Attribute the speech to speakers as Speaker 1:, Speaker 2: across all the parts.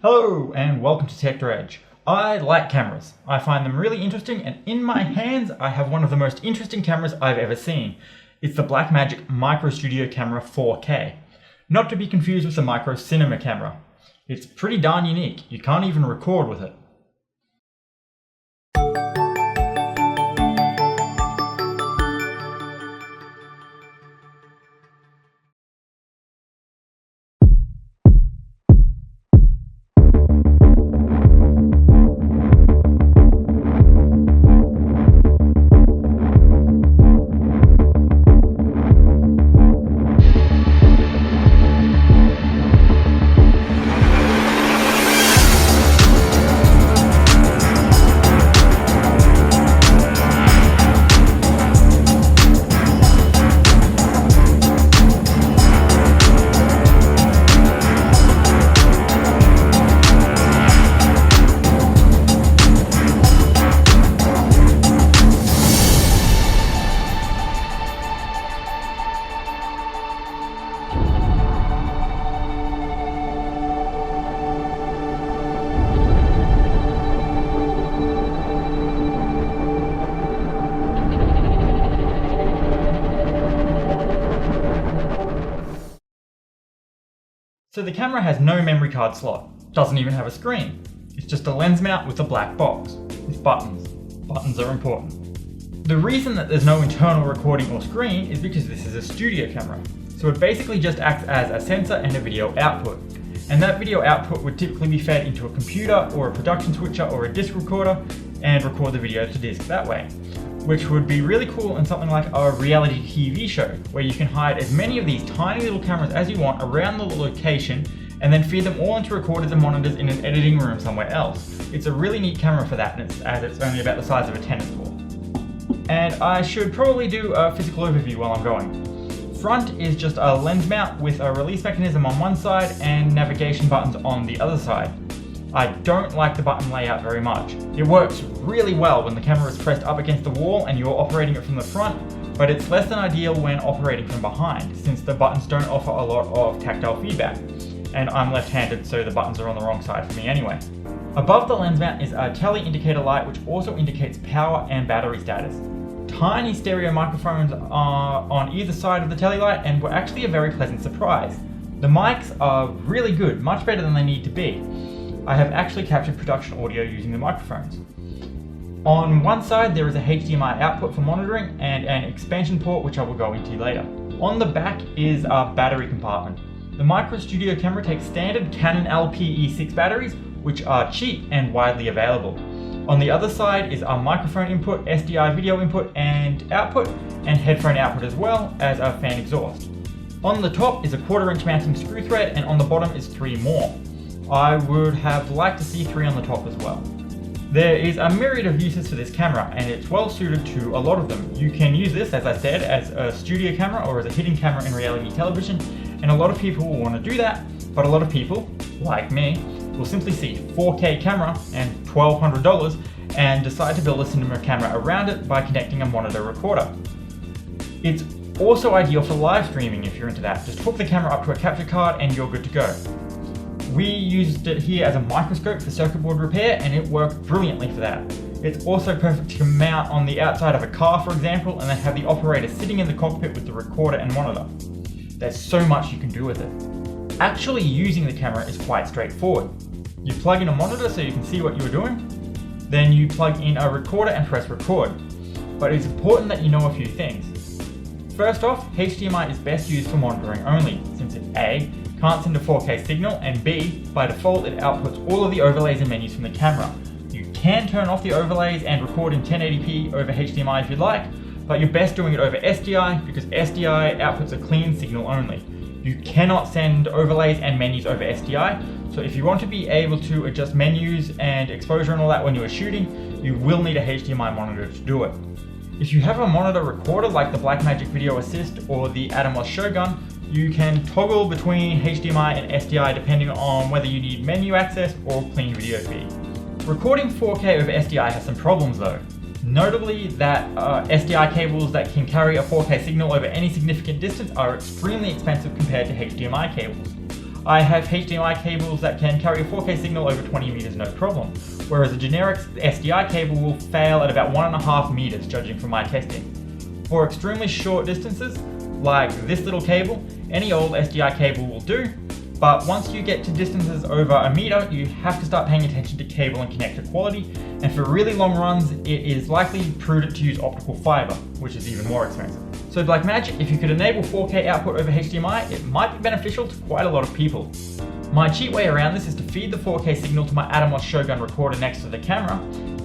Speaker 1: Hello and welcome to Tech Edge. I like cameras. I find them really interesting, and in my hands I have one of the most interesting cameras I've ever seen. It's the Blackmagic Micro Studio Camera 4K. Not to be confused with the Micro Cinema camera. It's pretty darn unique. You can't even record with it. So the camera has no memory card slot, doesn't even have a screen. It's just a lens mount with a black box, with buttons. Buttons are important. The reason that there's no internal recording or screen is because this is a studio camera. So it basically just acts as a sensor and a video output. And that video output would typically be fed into a computer or a production switcher or a disc recorder and record the video to disc that way. Which would be really cool in something like a reality TV show, where you can hide as many of these tiny little cameras as you want around the location and then feed them all into recorders and monitors in an editing room somewhere else. It's a really neat camera for that, as it's only about the size of a tennis ball. And I should probably do a physical overview while I'm going. Front is just a lens mount with a release mechanism on one side and navigation buttons on the other side. I don't like the button layout very much. It works really well when the camera is pressed up against the wall and you're operating it from the front, but it's less than ideal when operating from behind, since the buttons don't offer a lot of tactile feedback. And I'm left-handed, so the buttons are on the wrong side for me anyway. Above the lens mount is a tele indicator light, which also indicates power and battery status. Tiny stereo microphones are on either side of the tele light and were actually a very pleasant surprise. The mics are really good, much better than they need to be. I have actually captured production audio using the microphones. On one side there is a HDMI output for monitoring and an expansion port, which I will go into later. On the back is a battery compartment. The Micro Studio camera takes standard Canon LPE6 batteries, which are cheap and widely available. On the other side is a microphone input, SDI video input and output, and headphone output, as well as a fan exhaust. On the top is a 1/4" mounting screw thread, and on the bottom is 3 more. I would have liked to see 3 on the top as well. There is a myriad of uses for this camera, and it's well suited to a lot of them. You can use this, as I said, as a studio camera or as a hidden camera in reality television, and a lot of people will want to do that, but a lot of people, like me, will simply see 4K camera and $1,200 and decide to build a cinema camera around it by connecting a monitor recorder. It's also ideal for live streaming if you're into that. Just hook the camera up to a capture card and you're good to go. We used it here as a microscope for circuit board repair, and it worked brilliantly for that. It's also perfect to mount on the outside of a car, for example, and then have the operator sitting in the cockpit with the recorder and monitor. There's so much you can do with it. Actually using the camera is quite straightforward. You plug in a monitor so you can see what you're doing, then you plug in a recorder and press record. But it's important that you know a few things. First off, HDMI is best used for monitoring only, since it A, can't send a 4K signal, and B, by default it outputs all of the overlays and menus from the camera. You can turn off the overlays and record in 1080p over HDMI if you'd like, but you're best doing it over SDI because SDI outputs a clean signal only. You cannot send overlays and menus over SDI, so if you want to be able to adjust menus and exposure and all that when you are shooting, you will need a HDMI monitor to do it. If you have a monitor recorder like the Blackmagic Video Assist or the Atomos Shogun, you can toggle between HDMI and SDI depending on whether you need menu access or clean video feed. Recording 4K over SDI has some problems though. Notably that SDI cables that can carry a 4K signal over any significant distance are extremely expensive compared to HDMI cables. I have HDMI cables that can carry a 4K signal over 20 meters no problem, whereas a generic SDI cable will fail at about 1.5 meters judging from my testing. For extremely short distances, like this little cable, any old SDI cable will do, but once you get to distances over a meter, you have to start paying attention to cable and connector quality, and for really long runs, it is likely prudent to use optical fiber, which is even more expensive. So Blackmagic, if you could enable 4K output over HDMI, it might be beneficial to quite a lot of people. My cheat way around this is to feed the 4K signal to my Atomos Shogun recorder next to the camera,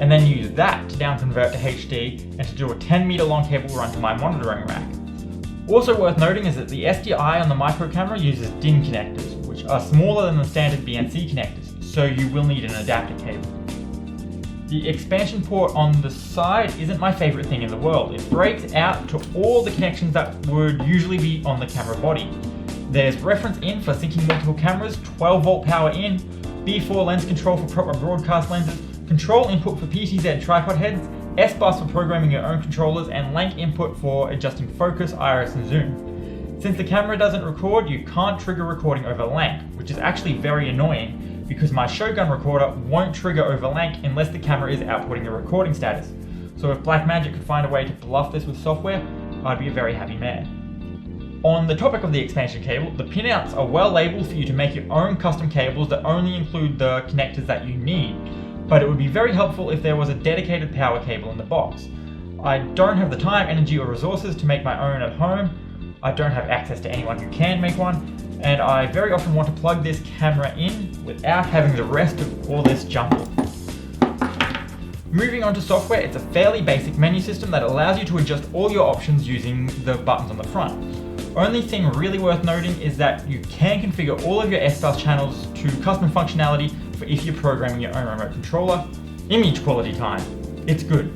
Speaker 1: and then use that to down convert to HD and to do a 10-meter long cable run to my monitoring rack. Also worth noting is that the SDI on the micro camera uses DIN connectors, which are smaller than the standard BNC connectors, so you will need an adapter cable. The expansion port on the side isn't my favorite thing in the world. It breaks out to all the connections that would usually be on the camera body. There's reference in for syncing multiple cameras, 12 volt power in, B4 lens control for proper broadcast lenses, control input for PTZ tripod heads, S-bus for programming your own controllers, and LANC input for adjusting focus, iris, and zoom. Since the camera doesn't record, you can't trigger recording over LANC, which is actually very annoying because my Shogun recorder won't trigger over LANC unless the camera is outputting a recording status. So if Blackmagic could find a way to bluff this with software, I'd be a very happy man. On the topic of the expansion cable, the pinouts are well labeled for you to make your own custom cables that only include the connectors that you need, but it would be very helpful if there was a dedicated power cable in the box. I don't have the time, energy, or resources to make my own at home. I don't have access to anyone who can make one, and I very often want to plug this camera in without having the rest of all this jumble. Moving on to software, it's a fairly basic menu system that allows you to adjust all your options using the buttons on the front. Only thing really worth noting is that you can configure all of your S-bus channels to custom functionality for if you're programming your own remote controller. Image quality time. It's good.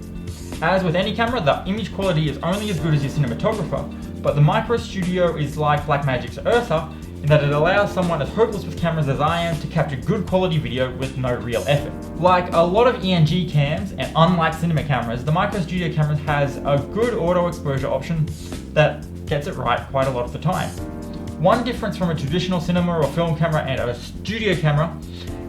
Speaker 1: As with any camera, the image quality is only as good as your cinematographer, but the Micro Studio is like Blackmagic's URSA in that it allows someone as hopeless with cameras as I am to capture good quality video with no real effort. Like a lot of ENG cams, and unlike cinema cameras, the Micro Studio camera has a good auto exposure option that gets it right quite a lot of the time. One difference from a traditional cinema or film camera and a studio camera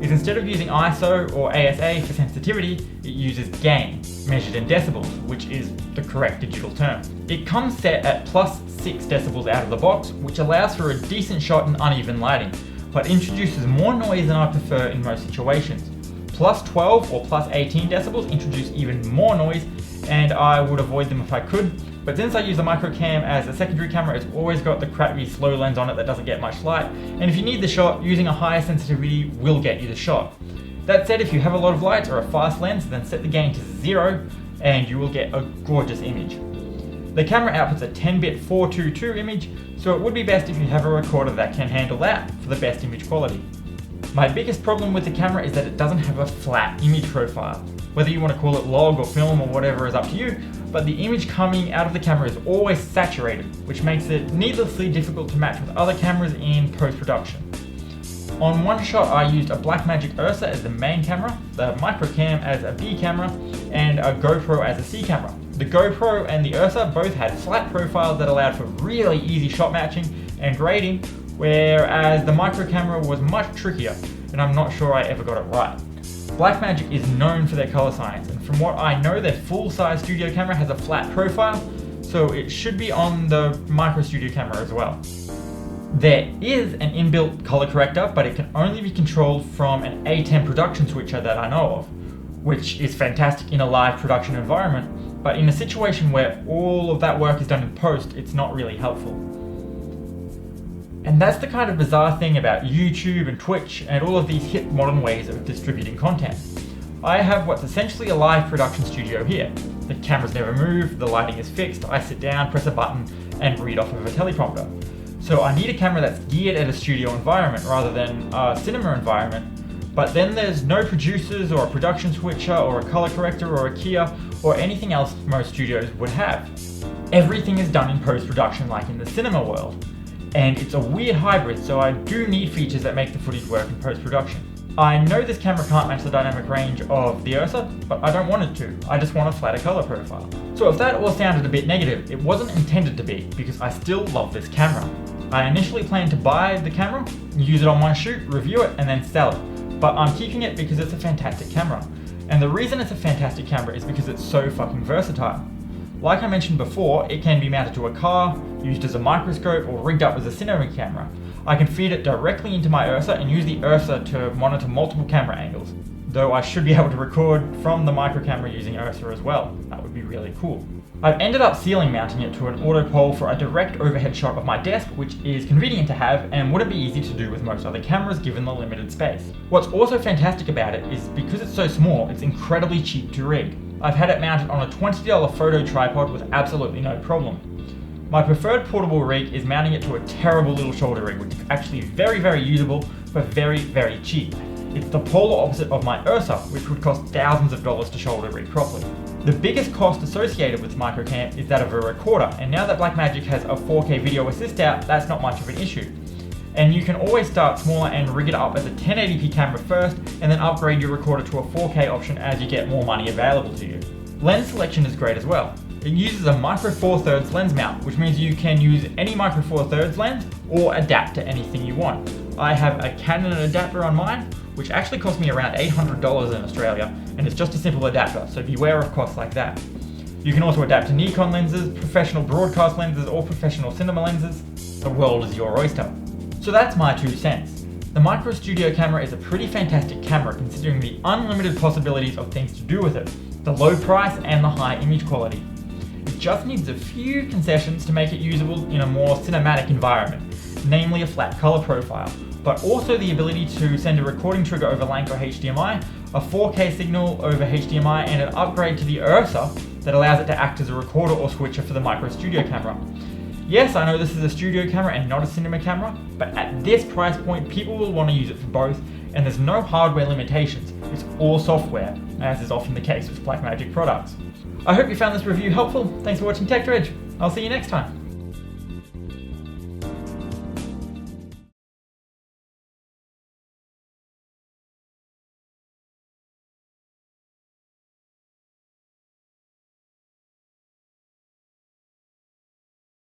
Speaker 1: is instead of using ISO or ASA for sensitivity, it uses gain, measured in decibels, which is the correct digital term. It comes set at plus 6 decibels out of the box, which allows for a decent shot and uneven lighting, but introduces more noise than I prefer in most situations. Plus 12 or plus 18 decibels introduce even more noise, and I would avoid them if I could. But since I use the micro cam as a secondary camera, it's always got the crappy slow lens on it that doesn't get much light, and if you need the shot, using a higher sensitivity will get you the shot. That said, if you have a lot of light or a fast lens, then set the gain to 0 and you will get a gorgeous image. The camera outputs a 10-bit 422 image, so it would be best if you have a recorder that can handle that for the best image quality. My biggest problem with the camera is that it doesn't have a flat image profile. Whether you want to call it log or film or whatever is up to you, but the image coming out of the camera is always saturated, which makes it needlessly difficult to match with other cameras in post-production. On one shot I used a Blackmagic URSA as the main camera, the microcam as a B camera, and a GoPro as a C camera. The GoPro and the URSA both had flat profiles that allowed for really easy shot matching and grading, whereas the micro camera was much trickier, and I'm not sure I ever got it right. Blackmagic is known for their color science, and from what I know, their full-size studio camera has a flat profile, so it should be on the Micro Studio camera as well. There is an inbuilt color corrector, but it can only be controlled from an A10 production switcher that I know of, which is fantastic in a live production environment, but in a situation where all of that work is done in post, it's not really helpful. And that's the kind of bizarre thing about YouTube and Twitch and all of these hip modern ways of distributing content. I have what's essentially a live production studio here. The cameras never move, the lighting is fixed, I sit down, press a button, and read off of a teleprompter. So I need a camera that's geared at a studio environment rather than a cinema environment, but then there's no producers or a production switcher or a color corrector or a keyer or anything else most studios would have. Everything is done in post-production like in the cinema world. And it's a weird hybrid, so I do need features that make the footage work in post-production. I know this camera can't match the dynamic range of the URSA, but I don't want it to. I just want a flatter color profile. So if that all sounded a bit negative, it wasn't intended to be, because I still love this camera. I initially planned to buy the camera, use it on one shoot, review it, and then sell it. But I'm keeping it because it's a fantastic camera. And the reason it's a fantastic camera is because it's so fucking versatile. Like I mentioned before, it can be mounted to a car, used as a microscope, or rigged up as a cinema camera. I can feed it directly into my URSA and use the URSA to monitor multiple camera angles. Though I should be able to record from the micro camera using URSA as well. That would be really cool. I've ended up ceiling mounting it to an auto pole for a direct overhead shot of my desk, which is convenient to have and wouldn't be easy to do with most other cameras given the limited space. What's also fantastic about it is because it's so small, it's incredibly cheap to rig. I've had it mounted on a $20 photo tripod with absolutely no problem. My preferred portable rig is mounting it to a terrible little shoulder rig, which is actually very usable for very cheap. It's the polar opposite of my URSA, which would cost thousands of dollars to shoulder rig properly. The biggest cost associated with microcam is that of a recorder, and now that Blackmagic has a 4K video assist out, that's not much of an issue. And you can always start smaller and rig it up as a 1080p camera first, and then upgrade your recorder to a 4K option as you get more money available to you. Lens selection is great as well. It uses a micro four thirds lens mount, which means you can use any micro four thirds lens or adapt to anything you want. I have a Canon adapter on mine, which actually cost me around $800 in Australia, and it's just a simple adapter, so beware of costs like that. You can also adapt to Nikon lenses, professional broadcast lenses, or professional cinema lenses. The world is your oyster. So that's my 2 cents. The Micro Studio camera is a pretty fantastic camera considering the unlimited possibilities of things to do with it, the low price and the high image quality. It just needs a few concessions to make it usable in a more cinematic environment, namely a flat color profile, but also the ability to send a recording trigger over LANC or HDMI, a 4K signal over HDMI, and an upgrade to the URSA that allows it to act as a recorder or switcher for the Micro Studio camera. Yes, I know this is a studio camera and not a cinema camera, but at this price point, people will want to use it for both, and there's no hardware limitations. It's all software, as is often the case with Blackmagic products. I hope you found this review helpful. Thanks for watching TechDredge. I'll see you next time.